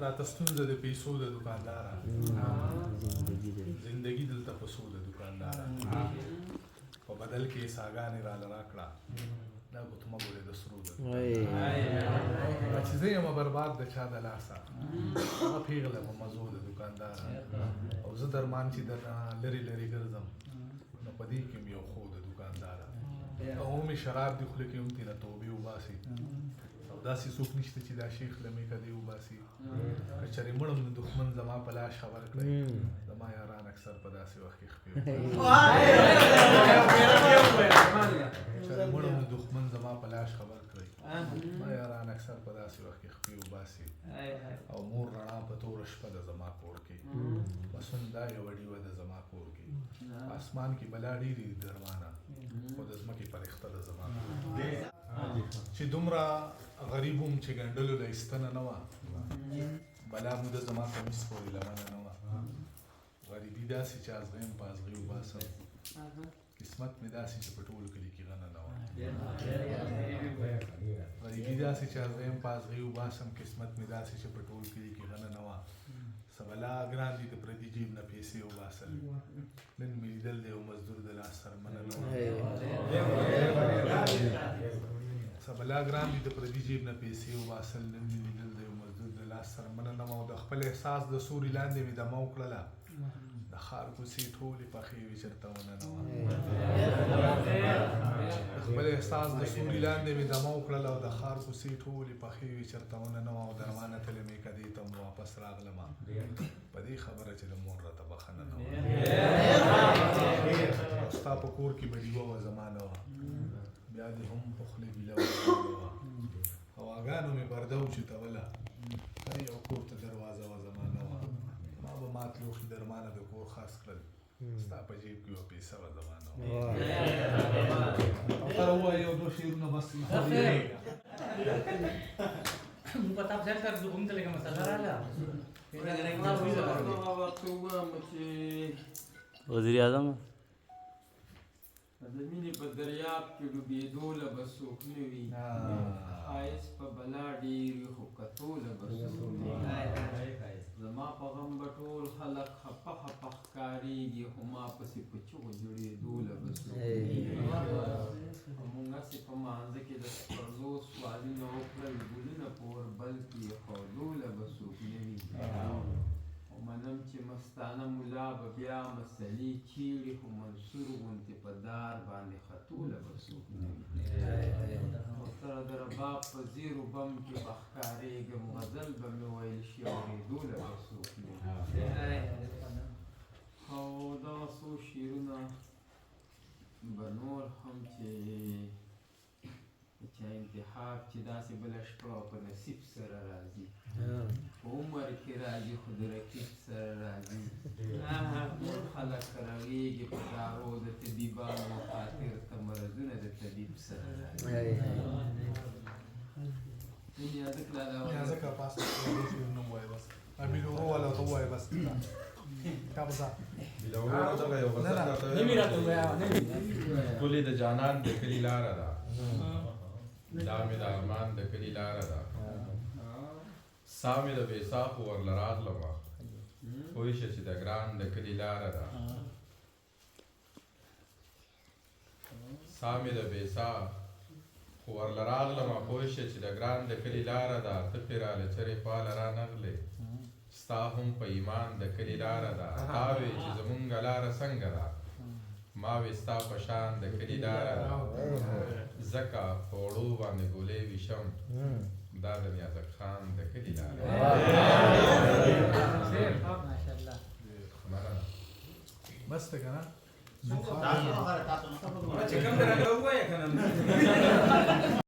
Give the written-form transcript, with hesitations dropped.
راته ستونزه د پیسو د دوکاندار زندگی دلته په سود د دوکاندار په بدل کې ساګانې را راکړه دا ګوتمه ګورې د سرود چې زه یم برباد د چا د لاسه هغه پیغله په مزو د دوکاندار او زه درمان چې درنه لرې لرې ګرځم نو په دې کې مې یو خو د دوکاندار او مې شراب دي خوله کې هم تېنه توبې وباسي او داسې څوک نشته چې دا شیخ له مې کدې وباسي که چېرې مړم د دښمن زما په لاس خبر کړئ زما یاران اکثر په داسې وخت کې خپې چېرې مړم د دښمن زما په لاس خبر کړئ زما یاران اکثر په داسې وخت کې خپې وباسي او مور رڼا په توره شپه د زما کور کې مسون دا یوه ډیوه د زما کور کې اسمان کې بلا ډېرې درمانه خو د ځمکې فرښته د زما چې دومره غریب وم چې ګنډلو له ایستنه نه وه بلا موده زما کمیس پورې لمنه نه وه غریبي داسې چې ازغیم په ازغي وباسم قسمت مې داسې چې په ټول کلي کې غنه نه وه غریبي داسې چې ازغیم په ازغي وباسم قسمت مې داسې چې په ټول کلي کې غنه نه وه سبلا ګران دي د پردي جیب نه پیسې وباسل نن مې لیدل دی یو مزدور د لاس سرمنه نه وه سبلا ګران دي د پردي جیب نه پیسې وباسل نن مې لیدل دی یو مزدور د لاس سرمنه نه وه او د خپل احساس د سوري لاندې مې دمه وکړله د ښار کوڅې ټولې پخې وې چېرته ونه نه وه د خپل احساس د سوري لاندې مې دمه وکړله او د ښار کوڅې ټولې پخې وې چېرته ونه نه وه او درمانه تلې مې کدې ته مو واپس راغلمه په دې خبره چې د مور راته بښنه نه وه او ستا په کور کې به ډیوه وه زما نه وه بیا دې هم په خولې بیله وه هواګانو مې پرده اوچتوله هر یو کور ته دروازه وه زما نه وه ما به مات لوښي درمانه د کور خاص کړل ستا په جیب کې یوه پیسه وه زما نه وه او ته ووایه یو دوه شعرونه بس मुझे पता है सर जो घूमते लेके मसाला डाला वज़ीर आज़म د مینې په دریاب کې ډوبېدو له به څوک نه وي ښایست په بلا ډېرې خو کتو له به څوک نه وي زما په غم به ټول خلک خپه خپه ښکارېږي خو ما پسې په چغو جوړېدو له به څوک نه وي موږ هسې په مانځه کې د سپرلو سوالونه وکړل ګلونه په اوربل کې ایښودو له به څوک نه وي منم چې مستانه ملا به بیا مسلې چیړي خو منصور غوندې په دار باندې خطوله به څوک نه وي کوتره د رباب په زیرو بم کې به ښکارېږم غزل به مې ویل شي اورېدو له به څوک نه وي او دغه څو شعرونه به نور هم چې چا انتخاب چې داسې بله شپه په نصیب سره راځي په عمر کې راځي خو د رقیب سره راځي نور خلک رغېږي په دارو د طبیبانو خاطر ته مرضونه د طبیب سره راځي یاده کړه دا ځکه پاسه شعرونه ووایه بس بیلورو والا ته ووایه بس کا بزا بیلورو دغه یو غزل ټولې د جانان د کلي لاره ده دا مې د ارمان د کلي لاره ده سا مې د بېسا خو ورله راغلمه پوه شه چې د ګران د کلي لاره ده سا مې د بېسا خو ورله راغلمه پوه شه چې د ګران د کلي لاره ده ته پرې راله چرې خواله رانغلې ستا هم په ایمان د کلي لاره ده تا وې چې زمونږ لاره څنګه ده ما وې ستا په شان د کلي لاره ده ځکه په وړو باندې ګولې ویشم دا د نیازک خان د کلي لاره بس ته که نه چې کوم درنه ووایه که نه